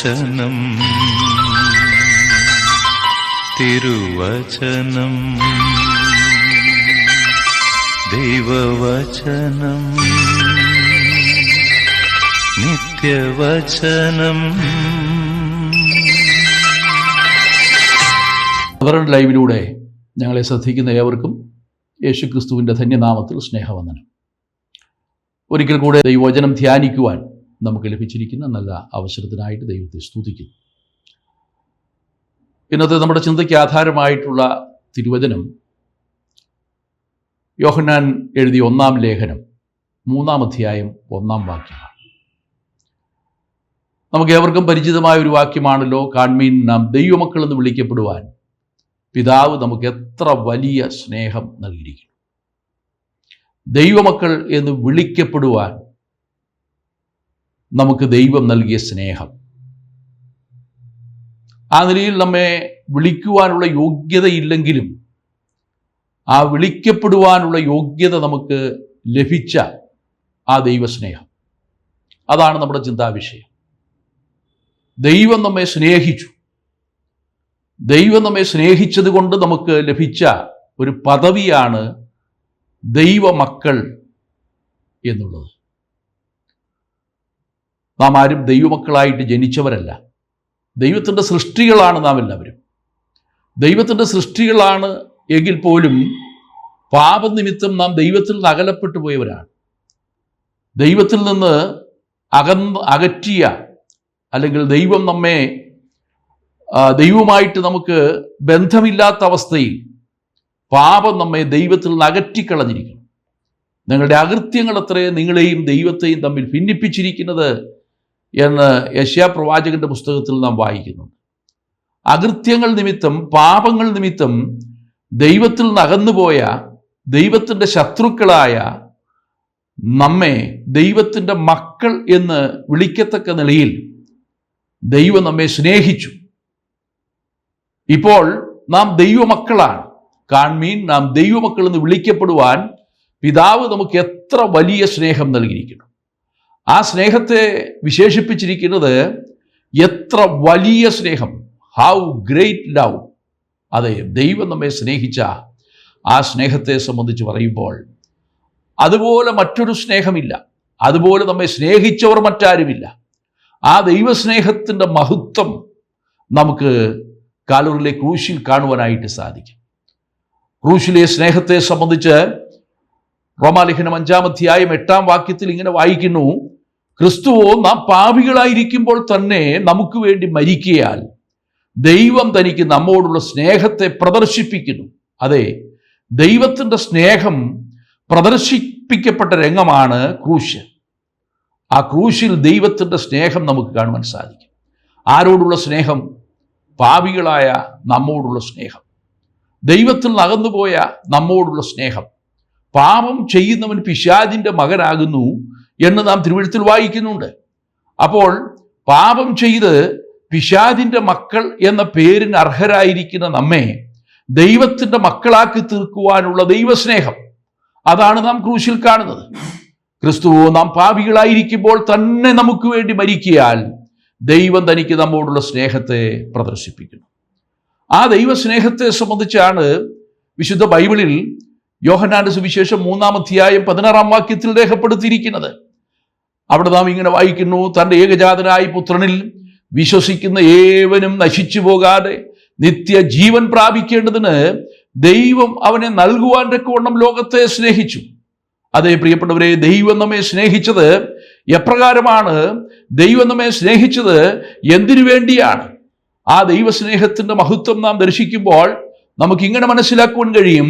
തിരുവചനം തിരുവചനം ദൈവവചനം നിത്യവചനം. ലൈവിലൂടെ ഞങ്ങളെ ശ്രദ്ധിക്കുന്ന ഏവർക്കും യേശുക്രിസ്തുവിൻ്റെ ധന്യനാമത്തിൽ സ്നേഹവന്ദനം. ഒരിക്കൽ കൂടെ ദൈവവചനം ധ്യാനിക്കുവാൻ നമുക്ക് ലഭിച്ചിരിക്കുന്ന നല്ല അവസരത്തിനായിട്ട് ദൈവത്തെ സ്തുതിക്കുന്നു. ഇന്നത്തെ നമ്മുടെ ചിന്തയ്ക്ക് ആധാരമായിട്ടുള്ള തിരുവചനം യോഹന്നാൻ എഴുതിയ 1-ാം ലേഖനം 3-ാം അധ്യായം 1-ാം വാക്യമാണ്. നമുക്ക് ഏവർക്കും പരിചിതമായ ഒരു വാക്യമാണല്ലോ, കാൺമീൻ നാം ദൈവമക്കൾ എന്ന് വിളിക്കപ്പെടുവാൻ പിതാവ് നമുക്ക് എത്ര വലിയ സ്നേഹം നൽകിയിരിക്കുന്നു. ദൈവമക്കൾ എന്ന് വിളിക്കപ്പെടുവാൻ നമുക്ക് ദൈവം നൽകിയ സ്നേഹം, ആ നിലയിൽ നമ്മെ വിളിക്കുവാനുള്ള യോഗ്യതയില്ലെങ്കിലും ആ വിളിക്കപ്പെടുവാനുള്ള യോഗ്യത നമുക്ക് ലഭിച്ച ആ ദൈവസ്നേഹം, അതാണ് നമ്മുടെ ചിന്താവിഷയം. ദൈവം നമ്മെ സ്നേഹിച്ചു. ദൈവം നമ്മെ സ്നേഹിച്ചത് കൊണ്ട് നമുക്ക് ലഭിച്ച ഒരു പദവിയാണ് ദൈവമക്കൾ എന്നുള്ളത്. നാം ആരും ദൈവമക്കളായിട്ട് ജനിച്ചവരല്ല. ദൈവത്തിൻ്റെ സൃഷ്ടികളാണ് നാം എല്ലാവരും. ദൈവത്തിൻ്റെ സൃഷ്ടികളാണ് എങ്കിൽ പോലും പാപനിമിത്തം നാം ദൈവത്തിൽ നിന്ന് അകലപ്പെട്ടു പോയവരാണ്. ദൈവത്തിൽ നിന്ന് അകറ്റിയ, അല്ലെങ്കിൽ ദൈവം നമ്മെ ദൈവമായിട്ട് നമുക്ക് ബന്ധമില്ലാത്ത അവസ്ഥയിൽ പാപം നമ്മെ ദൈവത്തിൽ നിന്ന് അകറ്റിക്കളഞ്ഞിരിക്കുന്നു. നിങ്ങളുടെ അകൃത്യങ്ങൾ അത്രേ നിങ്ങളെയും ദൈവത്തെയും തമ്മിൽ ഭിന്നിപ്പിച്ചിരിക്കുന്നത് എന്ന് യെശയ്യാ പ്രവാചകന്റെ പുസ്തകത്തിൽ നാം വായിക്കുന്നുണ്ട്. അകൃത്യങ്ങൾ നിമിത്തം, പാപങ്ങൾ നിമിത്തം ദൈവത്തിൽ നിന്ന് അകന്നുപോയ, ദൈവത്തിൻ്റെ ശത്രുക്കളായ നമ്മെ ദൈവത്തിൻ്റെ മക്കൾ എന്ന് വിളിക്കത്തക്ക നിലയിൽ ദൈവം നമ്മെ സ്നേഹിച്ചു. ഇപ്പോൾ നാം ദൈവമക്കളാണ്. കാൺമീൻ നാം ദൈവമക്കൾ എന്ന് വിളിക്കപ്പെടുവാൻ പിതാവ് നമുക്ക് എത്ര വലിയ സ്നേഹം നൽകിയിരിക്കുന്നു. ആ സ്നേഹത്തെ വിശേഷിപ്പിച്ചിരിക്കുന്നത് എത്ര വലിയ സ്നേഹം, ഹൗ ഗ്രേറ്റ് ലവ്. അതെ, ദൈവം നമ്മെ സ്നേഹിച്ച ആ സ്നേഹത്തെ സംബന്ധിച്ച് പറയുമ്പോൾ അതുപോലെ മറ്റൊരു സ്നേഹമില്ല. അതുപോലെ നമ്മെ സ്നേഹിച്ചവർ മറ്റാരുമില്ല. ആ ദൈവസ്നേഹത്തിൻ്റെ മഹത്വം നമുക്ക് കാൽവറിയിലെ ക്രൂശിൽ കാണുവാനായിട്ട് സാധിക്കും. ക്രൂശിലെ സ്നേഹത്തെ സംബന്ധിച്ച് റോമാലേഖനം 5-ാം അധ്യായം 8-ാം വാക്യത്തിൽ ഇങ്ങനെ വായിക്കുന്നു: ക്രിസ്തുവോ നാം പാപികളായിരിക്കുമ്പോൾ തന്നെ നമുക്ക് വേണ്ടി മരിക്കയാൽ ദൈവം തനിക്ക് നമ്മോടുള്ള സ്നേഹത്തെ പ്രദർശിപ്പിക്കുന്നു. അതെ, ദൈവത്തിൻ്റെ സ്നേഹം പ്രദർശിപ്പിക്കപ്പെട്ട രംഗമാണ് ക്രൂശ്. ആ ക്രൂശിൽ ദൈവത്തിൻ്റെ സ്നേഹം നമുക്ക് കാണുവാൻ സാധിക്കും. ആരോടുള്ള സ്നേഹം? പാപികളായ നമ്മോടുള്ള സ്നേഹം, ദൈവത്തിൽ നിന്ന് അകന്നുപോയ നമ്മോടുള്ള സ്നേഹം. പാപം ചെയ്യുന്നവൻ പിശാചിൻ്റെ മകനാകുന്നു എന്ന് നാം തിരുവെഴുത്തിൽ വായിക്കുന്നുണ്ട്. അപ്പോൾ പാപം ചെയ്ത് പിശാചിൻ്റെ മക്കൾ എന്ന പേരിന് അർഹരായിരിക്കുന്ന നമ്മെ ദൈവത്തിൻ്റെ മക്കളാക്കി തീർക്കുവാനുള്ള ദൈവസ്നേഹം, അതാണ് നാം ക്രൂശിൽ കാണുന്നത്. ക്രിസ്തുവോ നാം പാപികളായിരിക്കുമ്പോൾ തന്നെ നമുക്ക് വേണ്ടി മരിക്കയാൽ ദൈവം തനിക്ക് നമ്മോടുള്ള സ്നേഹത്തെ പ്രദർശിപ്പിക്കുന്നു. ആ ദൈവസ്നേഹത്തെ സംബന്ധിച്ചാണ് വിശുദ്ധ ബൈബിളിൽ യോഹന്നാന്റെ സുവിശേഷം 3-ാം അധ്യായം 16-ാം വാക്യത്തിൽ രേഖപ്പെടുത്തിയിരിക്കുന്നത്. അവിടെ നാം ഇങ്ങനെ വായിക്കുന്നു: തൻ്റെ ഏകജാതനായ പുത്രനിൽ വിശ്വസിക്കുന്ന ഏവനും നശിച്ചു പോകാതെ നിത്യജീവൻ പ്രാപിക്കേണ്ടതിന് ദൈവം അവനെ നൽകുവാൻ തക്കവണ്ണം ലോകത്തെ സ്നേഹിച്ചു. അതേ പ്രിയപ്പെട്ടവരെ, ദൈവം നമ്മെ സ്നേഹിച്ചത് എപ്രകാരമാണ്? ദൈവം നമ്മെ സ്നേഹിച്ചത് എന്തിനു വേണ്ടിയാണ്? ആ ദൈവസ്നേഹത്തിൻ്റെ മഹത്വം നാം ദർശിക്കുമ്പോൾ നമുക്കിങ്ങനെ മനസ്സിലാക്കുവാൻ കഴിയും: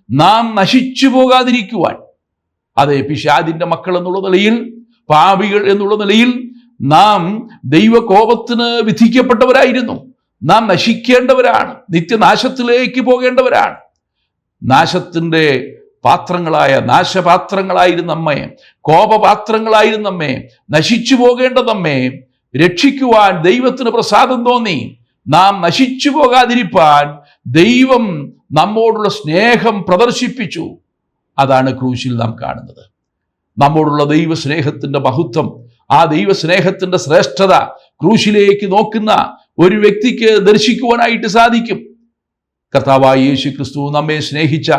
നാം നശിച്ചു പോകാതിരിക്കുവാൻ. അതെ, പിശാചിൻ്റെ മക്കൾ എന്നുള്ള നിലയിൽ, പാപികൾ എന്നുള്ള നിലയിൽ നാം ദൈവകോപത്തിന് വിധിക്കപ്പെട്ടവരായിരുന്നു. നാം നശിക്കേണ്ടവരാണ്, നിത്യനാശത്തിലേക്ക് പോകേണ്ടവരാണ്. നാശത്തിൻ്റെ നാശപാത്രങ്ങളായിരുന്ന നമ്മെ, കോപപാത്രങ്ങളായിരുന്ന നമ്മെ, നശിച്ചു പോകേണ്ട നമ്മെ രക്ഷിക്കുവാൻ ദൈവത്തിന് പ്രസാദം തോന്നി. നാം നശിച്ചു പോകാതിരിപ്പാൻ ദൈവം നമ്മോടുള്ള സ്നേഹം പ്രദർശിപ്പിച്ചു. അതാണ് ക്രൂശിൽ നാം കാണുന്നത്. നമ്മോടുള്ള ദൈവസ്നേഹത്തിൻ്റെ മഹത്വം, ആ ദൈവസ്നേഹത്തിൻ്റെ ശ്രേഷ്ഠത ക്രൂശിലേക്ക് നോക്കുന്ന ഒരു വ്യക്തിക്ക് ദർശിക്കുവാനായിട്ട് സാധിക്കും. കർത്താവായ യേശു ക്രിസ്തു നമ്മെ സ്നേഹിച്ച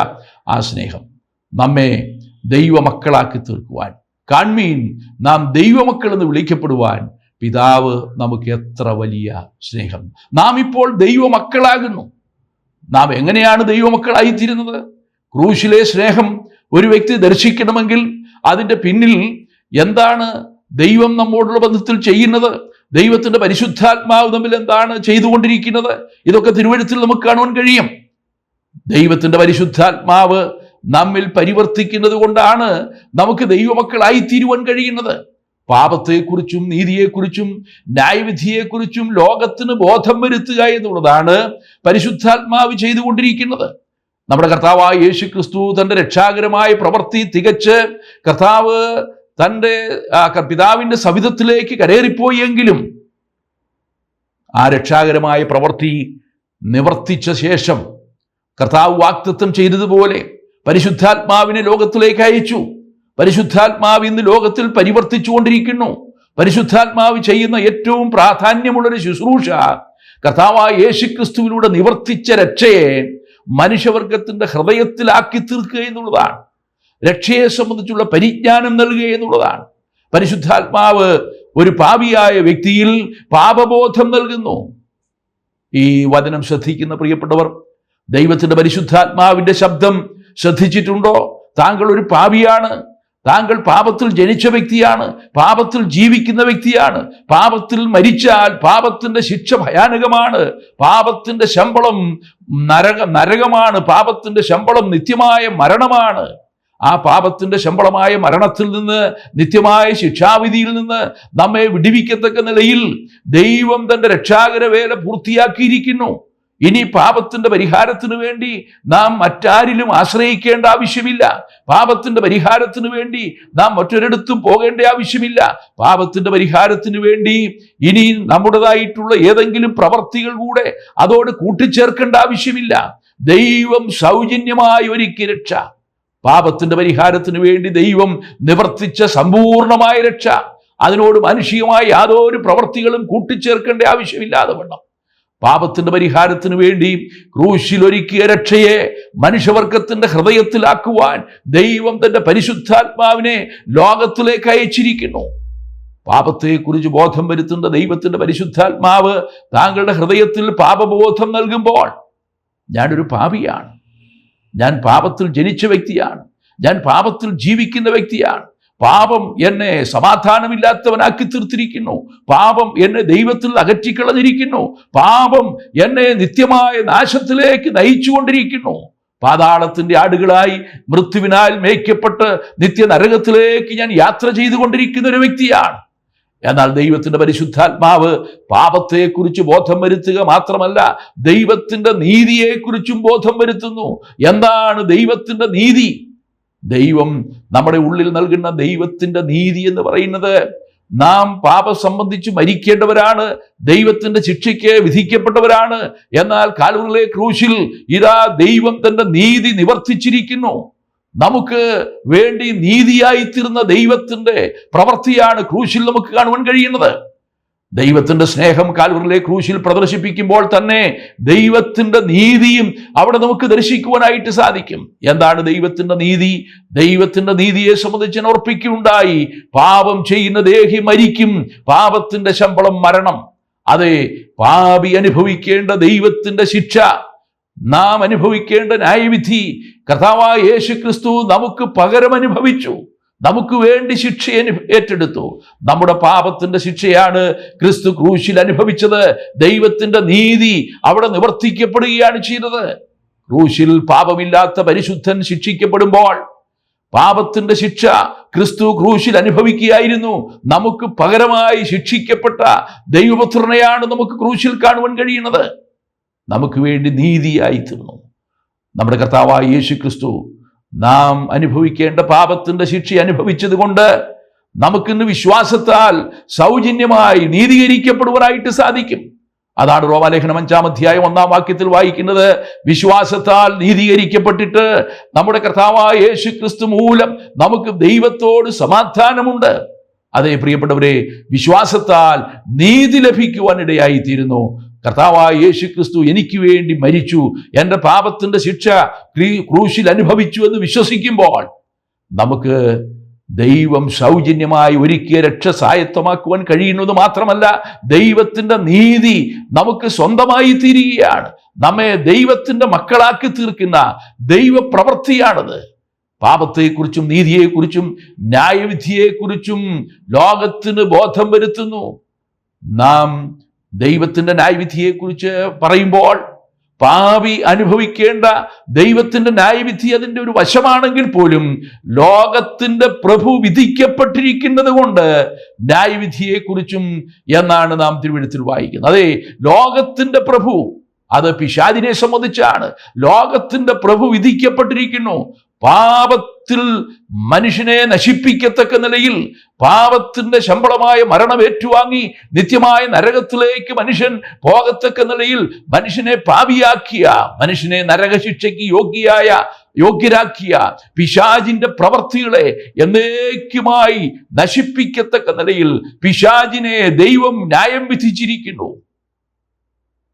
ആ സ്നേഹം നമ്മെ ദൈവമക്കളാക്കി തീർക്കുവാൻ, കാൺമീൻ നാം ദൈവമക്കൾ എന്ന് വിളിക്കപ്പെടുവാൻ പിതാവ് നമുക്ക് എത്ര വലിയ സ്നേഹം. നാം ഇപ്പോൾ ദൈവമക്കളാകുന്നു. നാം എങ്ങനെയാണ് ദൈവമക്കളായിത്തീരുന്നത്? ക്രൂശിലെ സ്നേഹം ഒരു വ്യക്തി ദർശിക്കണമെങ്കിൽ അതിൻ്റെ പിന്നിൽ എന്താണ് ദൈവം നമ്മോടുള്ള ബന്ധത്തിൽ ചെയ്യുന്നത്, ദൈവത്തിൻ്റെ പരിശുദ്ധാത്മാവ് തമ്മിൽ എന്താണ് ചെയ്തുകൊണ്ടിരിക്കുന്നത്, ഇതൊക്കെ തിരുവെഴുത്തിൽ നമുക്ക് കാണുവാൻ കഴിയും. ദൈവത്തിൻ്റെ പരിശുദ്ധാത്മാവ് നമ്മിൽ പരിവർത്തിക്കുന്നത് കൊണ്ടാണ് നമുക്ക് ദൈവമക്കളായിത്തീരുവാൻ കഴിയുന്നത്. പാപത്തെക്കുറിച്ചും നീതിയെക്കുറിച്ചും ന്യായവിധിയെക്കുറിച്ചും ലോകത്തിന് ബോധം വരുത്തുക എന്നുള്ളതാണ് പരിശുദ്ധാത്മാവ് ചെയ്തുകൊണ്ടിരിക്കുന്നത്. നമ്മുടെ കർത്താവായ യേശു ക്രിസ്തു തൻ്റെ രക്ഷാകരമായ പ്രവൃത്തി തികച്ച് കർത്താവ് തൻ്റെ പിതാവിൻ്റെ സവിധത്തിലേക്ക് കരേറിപ്പോയെങ്കിലും ആ രക്ഷാകരമായ പ്രവൃത്തി നിവർത്തിച്ച ശേഷം കർത്താവ് വാഗ്ദത്തം ചെയ്തതുപോലെ പരിശുദ്ധാത്മാവിനെ ലോകത്തിലേക്ക് അയച്ചു. പരിശുദ്ധാത്മാവ് ഇന്ന് ലോകത്തിൽ പരിവർത്തിച്ചുകൊണ്ടിരിക്കുന്നു. പരിശുദ്ധാത്മാവ് ചെയ്യുന്ന ഏറ്റവും പ്രാധാന്യമുള്ളൊരു ശുശ്രൂഷ കർത്താവായ യേശുക്രിസ്തുവിലൂടെ നിവർത്തിച്ച രക്ഷയെ മനുഷ്യവർഗത്തിന്റെ ഹൃദയത്തിലാക്കി തീർക്കുക എന്നുള്ളതാണ്. രക്ഷയെ സംബന്ധിച്ചുള്ള പരിജ്ഞാനം നൽകുക എന്നുള്ളതാണ്. പരിശുദ്ധാത്മാവ് ഒരു പാപിയായ വ്യക്തിയിൽ പാപബോധം നൽകുന്നു. ഈ വചനം ശ്രദ്ധിക്കുന്ന പ്രിയപ്പെട്ടവർ, ദൈവത്തിന്റെ പരിശുദ്ധാത്മാവിന്റെ ശബ്ദം ശ്രദ്ധിച്ചിട്ടുണ്ടോ? താങ്കൾ ഒരു പാപിയാണ്. താങ്കൾ പാപത്തിൽ ജനിച്ച വ്യക്തിയാണ്, പാപത്തിൽ ജീവിക്കുന്ന വ്യക്തിയാണ്. പാപത്തിൽ മരിച്ചാൽ പാപത്തിന്റെ ശിക്ഷ ഭയാനകമാണ്. പാപത്തിന്റെ ശമ്പളം നരകമാണ്. പാപത്തിന്റെ ശമ്പളം നിത്യമായ മരണമാണ്. ആ പാപത്തിന്റെ ശമ്പളമായ മരണത്തിൽ നിന്ന്, നിത്യമായ ശിക്ഷാവിധിയിൽ നിന്ന് നമ്മെ വിടുവിക്കത്തക്ക നിലയിൽ ദൈവം തന്റെ രക്ഷാകര വേല പൂർത്തിയാക്കിയിരിക്കുന്നു. ഇനി പാപത്തിന്റെ പരിഹാരത്തിന് വേണ്ടി നാം മറ്റാരിലും ആശ്രയിക്കേണ്ട ആവശ്യമില്ല. പാപത്തിന്റെ പരിഹാരത്തിന് വേണ്ടി നാം മറ്റൊരിടത്തും പോകേണ്ട ആവശ്യമില്ല. പാപത്തിന്റെ പരിഹാരത്തിന് വേണ്ടി ഇനി നമ്മുടേതായിട്ടുള്ള ഏതെങ്കിലും പ്രവർത്തികൾ കൂടെ അതോട് കൂട്ടിച്ചേർക്കേണ്ട ആവശ്യമില്ല. ദൈവം സൗജന്യമായി ഒരുക്കിയ രക്ഷ, പാപത്തിന്റെ പരിഹാരത്തിന് വേണ്ടി ദൈവം നിവർത്തിച്ച സമ്പൂർണമായ രക്ഷ, അതിനോട് മാനുഷികമായ യാതൊരു പ്രവർത്തികളും കൂട്ടിച്ചേർക്കേണ്ട ആവശ്യമില്ലാതെ വണ്ണം പാപത്തിന്റെ പരിഹാരത്തിന് വേണ്ടി ക്രൂശിലൊരുക്കിയ രക്ഷയെ മനുഷ്യവർഗത്തിന്റെ ഹൃദയത്തിലാക്കുവാൻ ദൈവം തന്റെ പരിശുദ്ധാത്മാവിനെ ലോകത്തിലേക്ക് അയച്ചിരിക്കുന്നു. പാപത്തെക്കുറിച്ച് ബോധം വരുത്തുന്ന ദൈവത്തിന്റെ പരിശുദ്ധാത്മാവ് താങ്കളുടെ ഹൃദയത്തിൽ പാപബോധം നൽകുമ്പോൾ, ഞാനൊരു പാപിയാണ്, ഞാൻ പാപത്തിൽ ജനിച്ച വ്യക്തിയാണ്, ഞാൻ പാപത്തിൽ ജീവിക്കുന്ന വ്യക്തിയാണ്, പാപം എന്നെ സമാധാനമില്ലാത്തവനാക്കി തീർത്തിരിക്കുന്നു, പാപം എന്നെ ദൈവത്തിൽ അകറ്റിക്കളഞ്ഞിരിക്കുന്നു, പാപം എന്നെ നിത്യമായ നാശത്തിലേക്ക് നയിച്ചുകൊണ്ടിരിക്കുന്നു, പാതാളത്തിന്റെ ആടുകളായി മൃത്യുവിനാൽ മേയ്ക്കപ്പെട്ട് നിത്യനരകത്തിലേക്ക് ഞാൻ യാത്ര ചെയ്തുകൊണ്ടിരിക്കുന്ന ഒരു വ്യക്തിയാണ്. എന്നാൽ ദൈവത്തിന്റെ പരിശുദ്ധാത്മാവ് പാപത്തെക്കുറിച്ച് ബോധം വരുത്തുക മാത്രമല്ല, ദൈവത്തിന്റെ നീതിയെക്കുറിച്ചും ബോധം വരുത്തുന്നു. എന്താണ് ദൈവത്തിന്റെ നീതി? ദൈവം നമ്മുടെ ഉള്ളിൽ നൽകുന്ന ദൈവത്തിന്റെ നീതി എന്ന് പറയുന്നത്, നാം പാപം സംബന്ധിച്ച് മരിക്കേണ്ടവരാണ്, ദൈവത്തിന്റെ ശിക്ഷയ്ക്ക് വിധിക്കപ്പെട്ടവരാണ്. എന്നാൽ കാൽവറിയിലെ ക്രൂശിൽ ഇതാ ദൈവം തന്റെ നീതി നിവർത്തിച്ചിരിക്കുന്നു. നമുക്ക് വേണ്ടി നീതിയായിത്തീർന്ന ദൈവത്തിന്റെ പ്രവൃത്തിയാണ് ക്രൂശിൽ നമുക്ക് കാണുവാൻ കഴിയുന്നത്. ദൈവത്തിന്റെ സ്നേഹം കാൽവറിയിലെ ക്രൂശിൽ പ്രദർശിപ്പിക്കുമ്പോൾ തന്നെ ദൈവത്തിന്റെ നീതിയും അവിടെ നമുക്ക് ദർശിക്കുവാനായിട്ട് സാധിക്കും. എന്താണ് ദൈവത്തിന്റെ നീതി? ദൈവത്തിന്റെ നീതിയെ സംബന്ധിച്ച് ഓർപ്പിക്കുകയുണ്ടായി, പാപം ചെയ്യുന്ന ദേഹി മരിക്കും, പാപത്തിന്റെ ശമ്പളം മരണം. അതെ, പാപി അനുഭവിക്കേണ്ട ദൈവത്തിന്റെ ശിക്ഷ, നാം അനുഭവിക്കേണ്ട ന്യായവിധി കർത്താവായ യേശു ക്രിസ്തു നമുക്ക് പകരം അനുഭവിച്ചു, നമുക്ക് വേണ്ടി ശിക്ഷ ഏറ്റെടുത്തു. നമ്മുടെ പാപത്തിന്റെ ശിക്ഷയാണ് ക്രിസ്തു ക്രൂശിൽ അനുഭവിച്ചത്. ദൈവത്തിന്റെ നീതി അവിടെ നിവർത്തിക്കപ്പെടുകയാണ് ചെയ്തത്. ക്രൂശിൽ പാപമില്ലാത്ത പരിശുദ്ധൻ ശിക്ഷിക്കപ്പെടുമ്പോൾ പാപത്തിന്റെ ശിക്ഷ ക്രിസ്തു ക്രൂശിൽ അനുഭവിക്കുകയായിരുന്നു. നമുക്ക് പകരമായി ശിക്ഷിക്കപ്പെട്ട ദൈവപുത്രനെയാണ് നമുക്ക് ക്രൂശിൽ കാണുവാൻ കഴിയുന്നത്. നമുക്ക് വേണ്ടി നീതിയായി തീർന്നു. നമ്മുടെ കർത്താവായ യേശു ക്രിസ്തു നാം അനുഭവിക്കേണ്ട പാപത്തിന്റെ ശിക്ഷ അനുഭവിച്ചത് കൊണ്ട് നമുക്കിന്ന് വിശ്വാസത്താൽ സൗജന്യമായി നീതീകരിക്കപ്പെടുവാനായിട്ട് സാധിക്കും. അതാണ് റോമാലേഖനം 5-ാം അധ്യായം 1-ാം വാക്യത്തിൽ വായിക്കുന്നത്. വിശ്വാസത്താൽ നീതീകരിക്കപ്പെട്ടിട്ട് നമ്മുടെ കർത്താവായ യേശു ക്രിസ്തു മൂലം നമുക്ക് ദൈവത്തോട് സമാധാനമുണ്ട്. അതേ പ്രിയപ്പെട്ടവരെ, വിശ്വാസത്താൽ നീതി ലഭിക്കുവാനിടയായിത്തീരുന്നു. കർത്താവായ യേശു ക്രിസ്തു എനിക്ക് വേണ്ടി മരിച്ചു, എൻ്റെ പാപത്തിൻ്റെ ശിക്ഷ ക്രൂശിൽ അനുഭവിച്ചു എന്ന് വിശ്വസിക്കുമ്പോൾ നമുക്ക് ദൈവം സൗജന്യമായി ഒരുക്കിയ രക്ഷ സ്വായത്തമാക്കുവാൻ കഴിയുന്നത് മാത്രമല്ല, ദൈവത്തിൻ്റെ നീതി നമുക്ക് സ്വന്തമായി തീരുകയാണ്. നമ്മെ ദൈവത്തിൻ്റെ മക്കളാക്കി തീർക്കുന്ന ദൈവപ്രവൃത്തിയാണത്. പാപത്തെക്കുറിച്ചും നീതിയെക്കുറിച്ചും ന്യായവിധിയെക്കുറിച്ചും ലോകത്തിന് ബോധം വരുത്തുന്നു. നാം ദൈവത്തിൻ്റെ ന്യായവിധിയെക്കുറിച്ച് പറയുമ്പോൾ പാപി അനുഭവിക്കേണ്ട ദൈവത്തിൻ്റെ ന്യായവിധി അതിൻ്റെ ഒരു വശമാണെങ്കിൽ പോലും ലോകത്തിൻ്റെ പ്രഭു വിധിക്കപ്പെട്ടിരിക്കുന്നത് കൊണ്ട് ന്യായവിധിയെക്കുറിച്ചും എന്നാണ് നാം തിരുവെഴുത്തിൽ വായിക്കുന്നത്. അതെ, ലോകത്തിൻ്റെ പ്രഭു, അത് പിശാചിനെ സംബന്ധിച്ചാണ്. ലോകത്തിൻ്റെ പ്രഭു വിധിക്കപ്പെട്ടിരിക്കുന്നു. പാപത്തിൽ മനുഷ്യനെ നശിപ്പിക്കത്തക്ക നിലയിൽ പാപത്തിന്റെ ശമ്പളമായ മരണം ഏറ്റുവാങ്ങി നിത്യമായ നരകത്തിലേക്ക് മനുഷ്യൻ പോകത്തക്ക നിലയിൽ മനുഷ്യനെ പാപിയാക്കിയ, മനുഷ്യനെ നരകശിക്ഷയ്ക്ക് യോഗ്യരാക്കിയ പിശാചിന്റെ പ്രവൃത്തികളെ എന്നേക്കുമായി നശിപ്പിക്കത്തക്ക നിലയിൽ പിശാചിനെ ദൈവം ന്യായം വിധിച്ചിരിക്കുന്നു.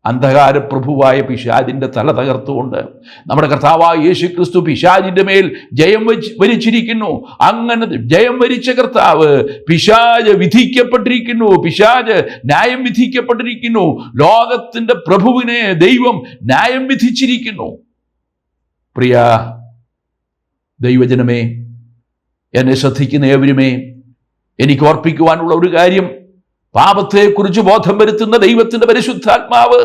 അന്ധകാര പ്രഭുവായ പിശാചിന്റെ തല തകർത്തുകൊണ്ട് നമ്മുടെ കർത്താവായ യേശു ക്രിസ്തു പിശാചിന്റെ മേൽ ജയം വരിച്ചിരിക്കുന്നു. അങ്ങനെ ജയം വരിച്ച കർത്താവ് പിശാച് വിധിക്കപ്പെട്ടിരിക്കുന്നു, പിശാച് ന്യായം വിധിക്കപ്പെട്ടിരിക്കുന്നു. ലോകത്തിന്റെ പ്രഭുവിനെ ദൈവം ന്യായം വിധിച്ചിരിക്കുന്നു. പ്രിയ ദൈവജനമേ, എന്നെ ശ്രദ്ധിക്കുന്ന ഏവരുമേ, എനിക്ക് ഓർപ്പിക്കുവാനുള്ള ഒരു കാര്യം, പാപത്തെക്കുറിച്ച് ബോധം വരുത്തുന്ന ദൈവത്തിന്റെ പരിശുദ്ധാത്മാവ്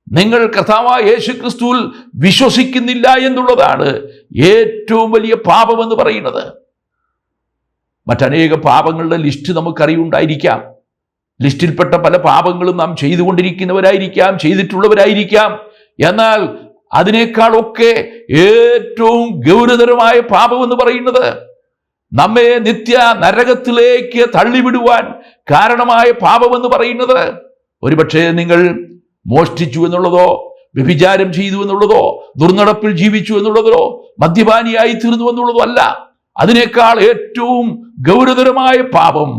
നിങ്ങൾ കർത്താവായ യേശു ക്രിസ്തുവിൽ വിശ്വസിക്കുന്നില്ല എന്നുള്ളതാണ് ഏറ്റവും വലിയ പാപമെന്ന് പറയുന്നത്. മറ്റനേക പാപങ്ങളുടെ ലിസ്റ്റ് നമുക്കറിയുണ്ടായിരിക്കാം. ലിസ്റ്റിൽപ്പെട്ട പല പാപങ്ങളും നാം ചെയ്തുകൊണ്ടിരിക്കുന്നവരായിരിക്കാം, ചെയ്തിട്ടുള്ളവരായിരിക്കാം. എന്നാൽ അതിനേക്കാളൊക്കെ ഏറ്റവും ഗൗരവതരമായ പാപമെന്ന് പറയുന്നത്, നമ്മെ നിത്യ നരകത്തിലേക്ക് തള്ളിവിടുവാൻ കാരണമായ പാപമെന്ന് പറയുന്നത്, ഒരുപക്ഷെ നിങ്ങൾ മോഷ്ടിച്ചു എന്നുള്ളതോ, വ്യഭിചാരം ചെയ്തു എന്നുള്ളതോ, ദുർനടപ്പിൽ ജീവിച്ചു എന്നുള്ളതോ, മദ്യപാനിയായി തീർന്നു എന്നുള്ളതോ അല്ല. അതിനേക്കാൾ ഏറ്റവും ഗൗരവതരമായ പാപം,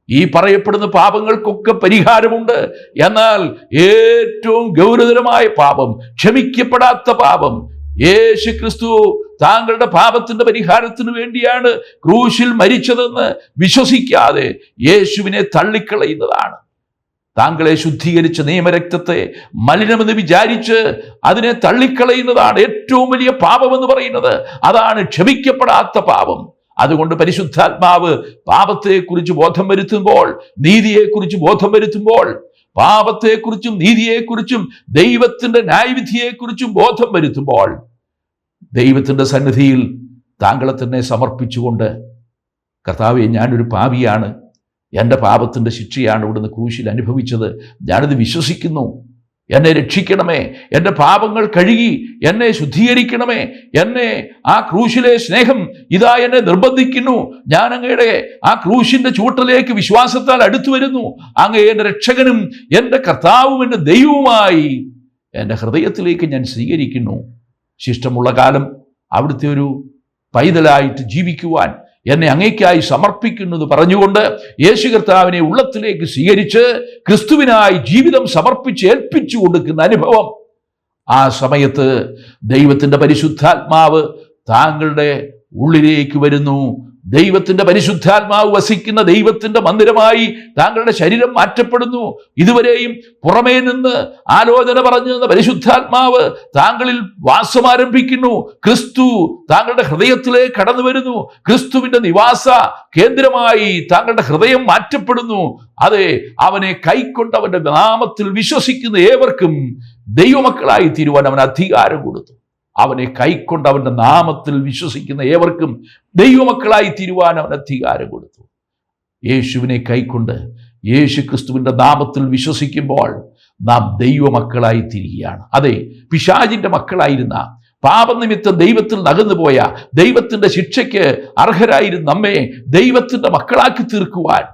ഈ പറയപ്പെടുന്ന പാപങ്ങൾക്കൊക്കെ പരിഹാരമുണ്ട്, എന്നാൽ ഏറ്റവും ഗൗരവതരമായ പാപം, ക്ഷമിക്കപ്പെടാത്ത പാപം, യേശു ക്രിസ്തു താങ്കളുടെ പാപത്തിന്റെ പരിഹാരത്തിന് വേണ്ടിയാണ് ക്രൂശിൽ മരിച്ചതെന്ന് വിശ്വസിക്കാതെ യേശുവിനെ തള്ളിക്കളയുന്നതാണ്. താങ്കളെ ശുദ്ധീകരിച്ച നിയമരക്തത്തെ മലിനമെന്ന് വിചാരിച്ച് അതിനെ തള്ളിക്കളയുന്നതാണ് ഏറ്റവും വലിയ പാപമെന്ന് പറയുന്നത്. അതാണ് ക്ഷമിക്കപ്പെടാത്ത പാപം. അതുകൊണ്ട് പരിശുദ്ധാത്മാവ് പാപത്തെക്കുറിച്ച് ബോധം വരുത്തുമ്പോൾ, നീതിയെക്കുറിച്ച് ബോധം വരുത്തുമ്പോൾ, പാപത്തെക്കുറിച്ചും നീതിയെക്കുറിച്ചും ദൈവത്തിന്റെ ന്യായവിധിയെക്കുറിച്ചും ബോധം വരുത്തുമ്പോൾ, ദൈവത്തിന്റെ സന്നിധിയിൽ താങ്കളെ തന്നെ സമർപ്പിച്ചുകൊണ്ട്, കർത്താവേ, ഞാനൊരു പാപിയാണ്, എൻ്റെ പാപത്തിൻ്റെ ശിക്ഷയാണ് ഇവിടുന്ന് ക്രൂശിൽ അനുഭവിച്ചത്, ഞാനത് വിശ്വസിക്കുന്നു, എന്നെ രക്ഷിക്കണമേ, എൻ്റെ പാപങ്ങൾ കഴുകി എന്നെ ശുദ്ധീകരിക്കണമേ, എന്നെ ആ ക്രൂശിലെ സ്നേഹം ഇതാ എന്നെ നിർബന്ധിക്കുന്നു, ഞാൻ അങ്ങയുടെ ആ ക്രൂശിന്റെ ചൂട്ടിലേക്ക് വിശ്വാസത്താൽ അടുത്തു വരുന്നു, അങ്ങേ എൻ്റെ രക്ഷകനും എൻ്റെ കർത്താവും എൻ്റെ ദൈവവുമായി എൻ്റെ ഹൃദയത്തിലേക്ക് ഞാൻ സ്വീകരിക്കുന്നു. ശിഷ്ടമുള്ള കാലം അവിടുത്തെ ഒരു പൈതലായിട്ട് ജീവിക്കുവാൻ എന്നെ അങ്ങേക്കായി സമർപ്പിക്കുന്നത് പറഞ്ഞുകൊണ്ട് യേശു കർത്താവിനെ ഉള്ളത്തിലേക്ക് സ്വീകരിച്ച് ക്രിസ്തുവിനായി ജീവിതം സമർപ്പിച്ച് ഏൽപ്പിച്ചു കൊടുക്കുന്ന അനുഭവം, ആ സമയത്ത് ദൈവത്തിന്റെ പരിശുദ്ധാത്മാവ് താങ്കളുടെ ഉള്ളിലേക്ക് വരുന്നു. ദൈവത്തിന്റെ പരിശുദ്ധാത്മാവ് വസിക്കുന്ന ദൈവത്തിന്റെ മന്ദിരമായി താങ്കളുടെ ശരീരം മാറ്റപ്പെടുന്നു. ഇതുവരെയും പുറമേ നിന്ന് ആലോചന പറഞ്ഞു തന്ന പരിശുദ്ധാത്മാവ് താങ്കളിൽ വാസമാരംഭിക്കുന്നു. ക്രിസ്തു താങ്കളുടെ ഹൃദയത്തിലേക്ക് കടന്നു വരുന്നു. ക്രിസ്തുവിന്റെ നിവാസ കേന്ദ്രമായി താങ്കളുടെ ഹൃദയം മാറ്റപ്പെടുന്നു. അതെ, അവനെ കൈക്കൊണ്ട് അവന്റെ നാമത്തിൽ വിശ്വസിക്കുന്ന ഏവർക്കും ദൈവമക്കളായി തീരുവാൻ അവൻ അധികാരം കൊടുത്തു. അവനെ കൈക്കൊണ്ട് അവന്റെ നാമത്തിൽ വിശ്വസിക്കുന്ന ഏവർക്കും ദൈവമക്കളായി തീരുവാൻ അവൻ അധികാരം കൊടുത്തു. യേശുവിനെ കൈക്കൊണ്ട് യേശു ക്രിസ്തുവിന്റെ നാമത്തിൽ വിശ്വസിക്കുമ്പോൾ നാം ദൈവമക്കളായി തീരുകയാണ്. അതെ, പിശാചിന്റെ മക്കളായിരുന്ന, പാപനിമിത്തം ദൈവത്തിൽ നകന്നുപോയ, ദൈവത്തിന്റെ ശിക്ഷയ്ക്ക് അർഹരായിരുന്ന നമ്മെ ദൈവത്തിന്റെ മക്കളാക്കി തീർക്കുവാൻ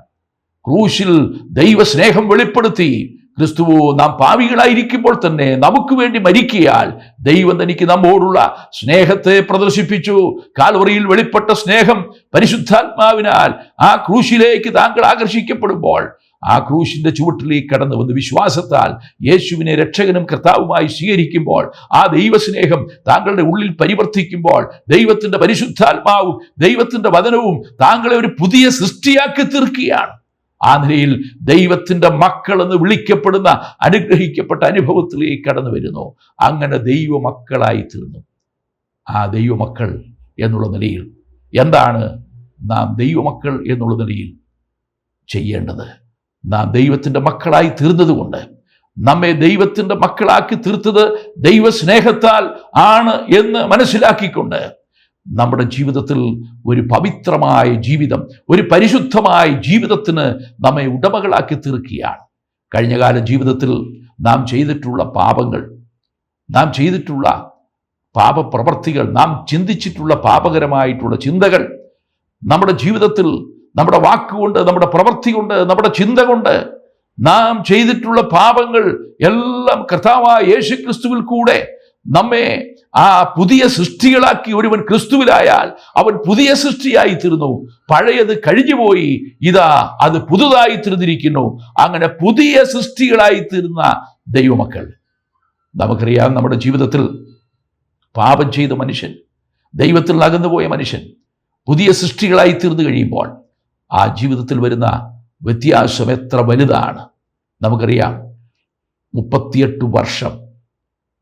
ക്രൂശിൽ ദൈവസ്നേഹം വെളിപ്പെടുത്തി ക്രിസ്തുവോ നാം പാപികളായിരിക്കുമ്പോൾ തന്നെ നമുക്ക് വേണ്ടി മരിക്കയാൽ ദൈവം തനിക്ക് നമ്മോടുള്ള സ്നേഹത്തെ പ്രദർശിപ്പിച്ചു. കാൽവറിയിൽ വെളിപ്പെട്ട സ്നേഹം പരിശുദ്ധാത്മാവിനാൽ ആ ക്രൂശിലേക്ക് താങ്കൾ ആകർഷിക്കപ്പെടുമ്പോൾ ആ ക്രൂശിന്റെ ചുവട്ടിലേക്ക് കടന്നു വന്ന് വിശ്വാസത്താൽ യേശുവിനെ രക്ഷകനും കർത്താവുമായി സ്വീകരിക്കുമ്പോൾ ആ ദൈവസ്നേഹം താങ്കളുടെ ഉള്ളിൽ പരിവർത്തിക്കുമ്പോൾ ദൈവത്തിന്റെ പരിശുദ്ധാത്മാവും ദൈവത്തിന്റെ വചനവും താങ്കളെ ഒരു പുതിയ സൃഷ്ടിയാക്കി തീർക്കുകയാണ്. ആ നിലയിൽ ദൈവത്തിന്റെ മക്കൾ എന്ന് വിളിക്കപ്പെടുന്ന അനുഗ്രഹിക്കപ്പെട്ട അനുഭവത്തിലേക്ക് കടന്നു വരുന്നു. അങ്ങനെ ദൈവമക്കളായി തീർന്നു. ആ ദൈവമക്കൾ എന്നുള്ള നിലയിൽ എന്താണ് നാം ദൈവമക്കൾ എന്നുള്ള നിലയിൽ ചെയ്യേണ്ടത്? നാം ദൈവത്തിൻ്റെ മക്കളായി തീർന്നതുകൊണ്ട്, നമ്മെ ദൈവത്തിൻ്റെ മക്കളാക്കി തീർത്തത് ദൈവസ്നേഹത്താൽ ആണ് എന്ന് മനസ്സിലാക്കിക്കൊണ്ട് നമ്മുടെ ജീവിതത്തിൽ ഒരു പവിത്രമായ ജീവിതം, ഒരു പരിശുദ്ധമായ ജീവിതത്തിന് നമ്മെ ഉടമകളാക്കി തീർക്കുകയാണ്. കഴിഞ്ഞകാല ജീവിതത്തിൽ നാം ചെയ്തിട്ടുള്ള പാപങ്ങൾ, നാം ചെയ്തിട്ടുള്ള പാപപ്രവർത്തികൾ, നാം ചിന്തിച്ചിട്ടുള്ള പാപകരമായിട്ടുള്ള ചിന്തകൾ, നമ്മുടെ ജീവിതത്തിൽ നമ്മുടെ വാക്കുകൊണ്ട്, നമ്മുടെ പ്രവൃത്തി കൊണ്ട്, നമ്മുടെ ചിന്ത കൊണ്ട് നാം ചെയ്തിട്ടുള്ള പാപങ്ങൾ എല്ലാം കർത്താവായ യേശുക്രിസ്തുവിൽ കൂടെ നമ്മെ ആ പുതിയ സൃഷ്ടികളാക്കി. ഒരുവൻ ക്രിസ്തുവിലായാൽ അവൻ പുതിയ സൃഷ്ടിയായി തീർന്നു. പഴയത് കഴിഞ്ഞുപോയി, ഇതാ അത് പുതുതായി തീർന്നിരിക്കുന്നു. അങ്ങനെ പുതിയ സൃഷ്ടികളായി തീർന്ന ദൈവമക്കൾ. നമുക്കറിയാം, നമ്മുടെ ജീവിതത്തിൽ പാപം ചെയ്ത മനുഷ്യൻ, ദൈവത്തിൽ അകന്നുപോയ മനുഷ്യൻ പുതിയ സൃഷ്ടികളായി തീർന്നു കഴിയുമ്പോൾ ആ ജീവിതത്തിൽ വരുന്ന വ്യത്യാസം എത്ര വലുതാണ്. നമുക്കറിയാം, 38 വർഷം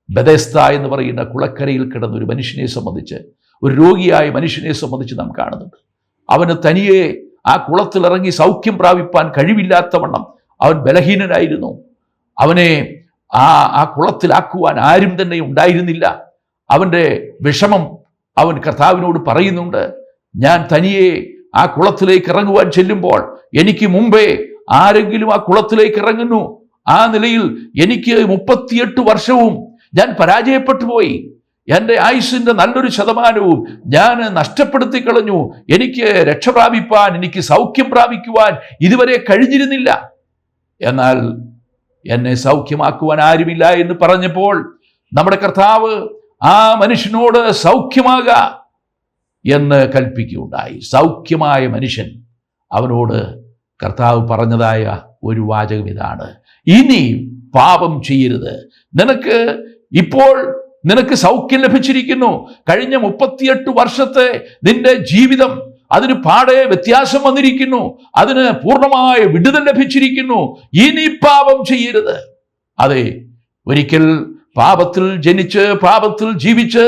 ബെഥെസ്ദ എന്ന് പറയുന്ന കുളക്കരയിൽ കിടന്ന ഒരു മനുഷ്യനെ സംബന്ധിച്ച്, ഒരു രോഗിയായ മനുഷ്യനെ സംബന്ധിച്ച് നാം കാണുന്നുണ്ട്. അവന് തനിയെ ആ കുളത്തിലിറങ്ങി സൗഖ്യം പ്രാപിപ്പാൻ കഴിവില്ലാത്തവണ്ണം അവൻ ബലഹീനനായിരുന്നു. അവനെ ആ കുളത്തിലാക്കുവാൻ ആരും തന്നെ ഉണ്ടായിരുന്നില്ല. അവൻ്റെ വിഷമം അവൻ കർത്താവിനോട് പറയുന്നുണ്ട്. ഞാൻ തനിയെ ആ കുളത്തിലേക്ക് ഇറങ്ങുവാൻ ചെല്ലുമ്പോൾ എനിക്ക് മുമ്പേ ആരെങ്കിലും ആ കുളത്തിലേക്ക് ഇറങ്ങുന്നു. ആ നിലയിൽ എനിക്ക് 38 വർഷവും ഞാൻ പരാജയപ്പെട്ടു പോയി. എൻ്റെ ആയുസ്സിൻ്റെ നല്ലൊരു ശതമാനവും ഞാൻ നഷ്ടപ്പെടുത്തി കളഞ്ഞു. എനിക്ക് രക്ഷ പ്രാപിപ്പാൻ, എനിക്ക് സൗഖ്യം പ്രാപിക്കുവാൻ ഇതുവരെ കഴിഞ്ഞിരുന്നില്ല. എന്നാൽ എന്നെ സൗഖ്യമാക്കുവാൻ ആരുമില്ല എന്ന് പറഞ്ഞപ്പോൾ നമ്മുടെ കർത്താവ് ആ മനുഷ്യനോട് സൗഖ്യമാക എന്ന് കൽപ്പിക്കുകയുണ്ടായി. സൗഖ്യമായ മനുഷ്യൻ, അവനോട് കർത്താവ് പറഞ്ഞതായ ഒരു വാചകം ഇതാണ്: ഇനി പാപം ചെയ്യരുത്. ഇപ്പോൾ നിനക്ക് സൗഖ്യം ലഭിച്ചിരിക്കുന്നു. കഴിഞ്ഞ 38 വർഷത്തെ നിന്റെ ജീവിതം, അതിന് പാടെ വ്യത്യാസം വന്നിരിക്കുന്നു. അതിന് പൂർണ്ണമായ വിടുതൽ ലഭിച്ചിരിക്കുന്നു. ഇനി പാപം ചെയ്യരുത്. അതെ, ഒരിക്കൽ പാപത്തിൽ ജനിച്ച് പാപത്തിൽ ജീവിച്ച്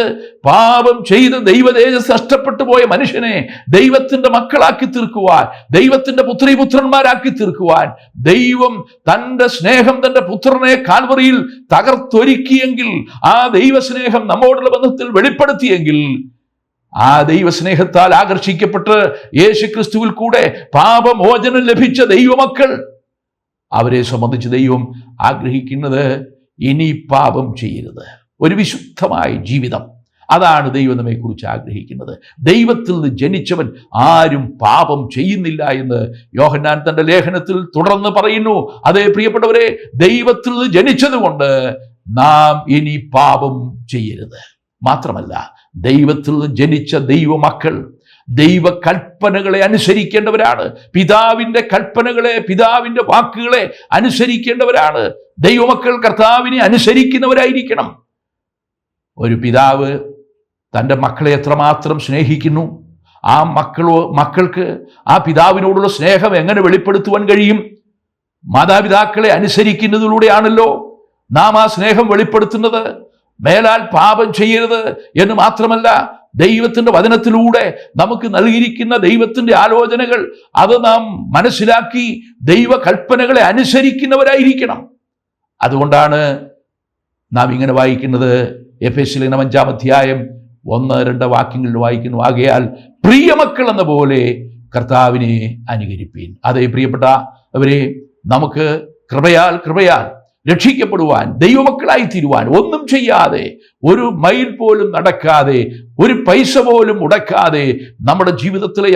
പാപം ചെയ്ത് ദൈവതേജസ് നഷ്ടപ്പെട്ടു പോയ മനുഷ്യനെ ദൈവത്തിന്റെ മക്കളാക്കി തീർക്കുവാൻ, ദൈവത്തിന്റെ പുത്രീപുത്രന്മാരാക്കി തീർക്കുവാൻ ദൈവം തൻ്റെ സ്നേഹം, തൻ്റെ പുത്രനെ കാൽവറിയിൽ തകർത്തൊരുക്കിയെങ്കിൽ, ആ ദൈവസ്നേഹം നമ്മോടുള്ള ബന്ധത്തിൽ വെളിപ്പെടുത്തിയെങ്കിൽ, ആ ദൈവസ്നേഹത്താൽ ആകർഷിക്കപ്പെട്ട് യേശുക്രിസ്തുവിൽ കൂടെ പാപമോചനം ലഭിച്ച ദൈവമക്കൾ, അവരെ സംബന്ധിച്ച് ദൈവം ആഗ്രഹിക്കുന്നത് ഇനി പാപം ചെയ്യരുത്. ഒരു വിശുദ്ധമായ ജീവിതം, അതാണ് ദൈവം നമ്മെക്കുറിച്ച് ആഗ്രഹിക്കുന്നത്. ദൈവത്തിൽ നിന്ന് ജനിച്ചവൻ ആരും പാപം ചെയ്യുന്നില്ല എന്ന് യോഹന്നാൻ തൻ്റെ ലേഖനത്തിൽ തുടർന്ന് പറയുന്നു. അതേ പ്രിയപ്പെട്ടവരെ, ദൈവത്തിൽ നിന്ന് ജനിച്ചതുകൊണ്ട് നാം ഇനി പാപം ചെയ്യരുത്. മാത്രമല്ല, ദൈവത്തിൽ നിന്ന് ജനിച്ച ദൈവമക്കൾ ദൈവ കൽപ്പനകളെ അനുസരിക്കേണ്ടവരാണ്. പിതാവിൻ്റെ കൽപ്പനകളെ, പിതാവിൻ്റെ വാക്കുകളെ അനുസരിക്കേണ്ടവരാണ്. ദൈവമക്കൾ കർത്താവിനെ അനുസരിക്കുന്നവരായിരിക്കണം. ഒരു പിതാവ് തൻ്റെ മക്കളെ എത്രമാത്രം സ്നേഹിക്കുന്നു, ആ മക്കൾക്ക് ആ പിതാവിനോടുള്ള സ്നേഹം എങ്ങനെ വെളിപ്പെടുത്തുവാൻ കഴിയും? മാതാപിതാക്കളെ അനുസരിക്കുന്നതിലൂടെയാണല്ലോ നാം ആ സ്നേഹം വെളിപ്പെടുത്തുന്നത്. മേലാൽ പാപം ചെയ്യരുത് എന്ന് മാത്രമല്ല, ദൈവത്തിൻ്റെ വചനത്തിലൂടെ നമുക്ക് നൽകിയിരിക്കുന്ന ദൈവത്തിൻ്റെ ആലോചനകൾ അത് നാം മനസ്സിലാക്കി ദൈവ കൽപ്പനകളെ അനുസരിക്കുന്നവരായിരിക്കണം. അതുകൊണ്ടാണ് നാം ഇങ്ങനെ വായിക്കുന്നത്. എഫെസ്യർ 5-ാം അധ്യായം 1-2 വാക്യങ്ങളിൽ വായിക്കുന്നു: ആകയാൽ പ്രിയമക്കൾ എന്ന പോലെ കർത്താവിനെ അനുകരിപ്പീൻ. അതേ പ്രിയപ്പെട്ടവരെ, നമുക്ക് കൃപയാൽ രക്ഷിക്കപ്പെടുവാൻ, ദൈവമക്കളായി തീരുവാൻ, ഒന്നും ചെയ്യാതെ, ഒരു മൈൽ പോലും നടക്കാതെ, ഒരു പൈസ പോലും മുടക്കാതെ, നമ്മുടെ ജീവിതത്തിലെ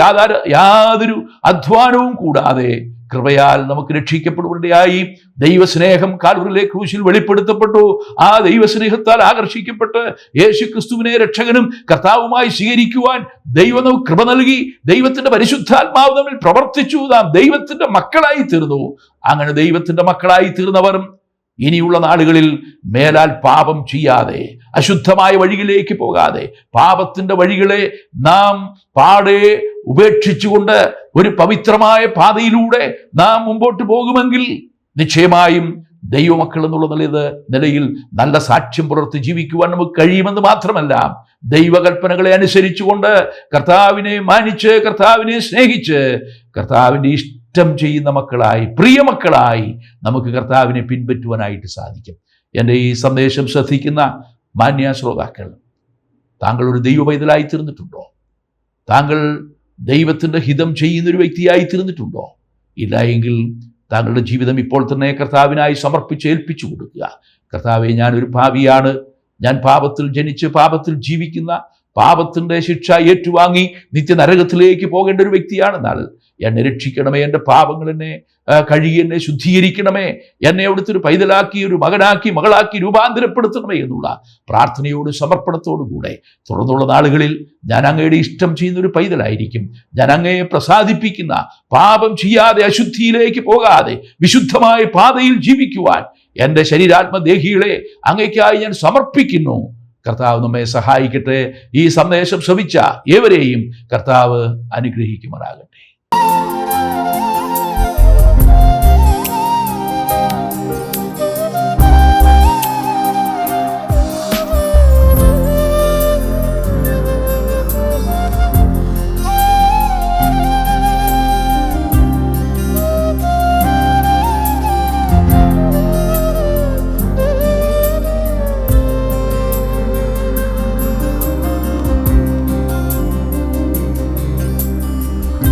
യാതൊരു അധ്വാനവും കൂടാതെ കൃപയാൽ നമുക്ക് രക്ഷിക്കപ്പെടുവാനിടയായി. ദൈവസ്നേഹം കാൽവറിയിലെ ക്രൂശിൽ വെളിപ്പെടുത്തപ്പെട്ടു. ആ ദൈവസ്നേഹത്താൽ ആകർഷിക്കപ്പെട്ട് യേശു ക്രിസ്തുവിനെ രക്ഷകനും കർത്താവുമായി സ്വീകരിക്കുവാൻ ദൈവം നമുക്ക് കൃപ നൽകി. ദൈവത്തിന്റെ പരിശുദ്ധാത്മാവ് നമ്മിൽ പ്രവർത്തിച്ചു. നാം ദൈവത്തിന്റെ മക്കളായി തീർന്നു. അങ്ങനെ ദൈവത്തിന്റെ മക്കളായി തീർന്നവർ ഇനിയുള്ള നാളുകളിൽ മേലാൽ പാപം ചെയ്യാതെ, അശുദ്ധമായ വഴിയിലേക്ക് പോകാതെ, പാപത്തിന്റെ വഴികളെ നാം പാടെ ഉപേക്ഷിച്ചുകൊണ്ട് ഒരു പവിത്രമായ പാതയിലൂടെ നാം മുമ്പോട്ട് പോകുമെങ്കിൽ നിശ്ചയമായും ദൈവമക്കൾ എന്നുള്ള നിലയിൽ നല്ല സാക്ഷ്യം പുലർത്തി ജീവിക്കുവാൻ നമുക്ക് കഴിയുമെന്ന് മാത്രമല്ല, ദൈവകൽപ്പനകളെ അനുസരിച്ചുകൊണ്ട് കർത്താവിനെ മാനിച്ച്, കർത്താവിനെ സ്നേഹിച്ച്, കർത്താവിൻ്റെ ഇഷ്ടം ചെയ്യുന്ന മക്കളായി, പ്രിയ മക്കളായി നമുക്ക് കർത്താവിനെ പിൻപറ്റുവാനായിട്ട് സാധിക്കും. എൻ്റെ ഈ സന്ദേശം ശ്രദ്ധിക്കുന്ന മാന്യ ശ്രോതാക്കൾ, താങ്കൾ ഒരു ദൈവ പൈതലായി തീർന്നിട്ടുണ്ടോ? താങ്കൾ ദൈവത്തിൻ്റെ ഹിതം ചെയ്യുന്നൊരു വ്യക്തിയായി തീർന്നിട്ടുണ്ടോ? ഇല്ല എങ്കിൽ താങ്കളുടെ ജീവിതം ഇപ്പോൾ തന്നെ കർത്താവിനായി സമർപ്പിച്ച് ഏൽപ്പിച്ചു കൊടുക്കുക. കർത്താവെ, ഞാനൊരു പാപിയാണ്, ഞാൻ പാപത്തിൽ ജനിച്ച് പാപത്തിൽ ജീവിക്കുന്ന, പാപത്തിൻ്റെ ശിക്ഷ ഏറ്റുവാങ്ങി നിത്യനരകത്തിലേക്ക് പോകേണ്ട ഒരു വ്യക്തിയാണെന്നാൽ എന്നെ രക്ഷിക്കണമേ, എൻ്റെ പാപങ്ങൾ എന്നെ കഴുകി എന്നെ ശുദ്ധീകരിക്കണമേ, എന്നെ അവിടുത്തെ ഒരു പൈതലാക്കി, ഒരു മകനാക്കി, മകളാക്കി രൂപാന്തരപ്പെടുത്തണമേ എന്നുള്ള പ്രാർത്ഥനയോട് സമർപ്പണത്തോടുകൂടെ തുടർന്നുള്ള നാളുകളിൽ ഞാൻ അങ്ങയുടെ ഇഷ്ടം ചെയ്യുന്നൊരു പൈതലായിരിക്കും. ഞാൻ അങ്ങയെ പ്രസാദിപ്പിക്കുന്ന, പാപം ചെയ്യാതെ അശുദ്ധിയിലേക്ക് പോകാതെ വിശുദ്ധമായ പാതയിൽ ജീവിക്കുവാൻ എൻ്റെ ശരീരാത്മദേഹികളെ അങ്ങയ്ക്കായി ഞാൻ സമർപ്പിക്കുന്നു. കർത്താവ് നമ്മെ സഹായിക്കട്ടെ. ഈ സന്ദേശം ശ്രവിച്ച ഏവരെയും കർത്താവ് അനുഗ്രഹിക്കുമാറാകട്ടെ.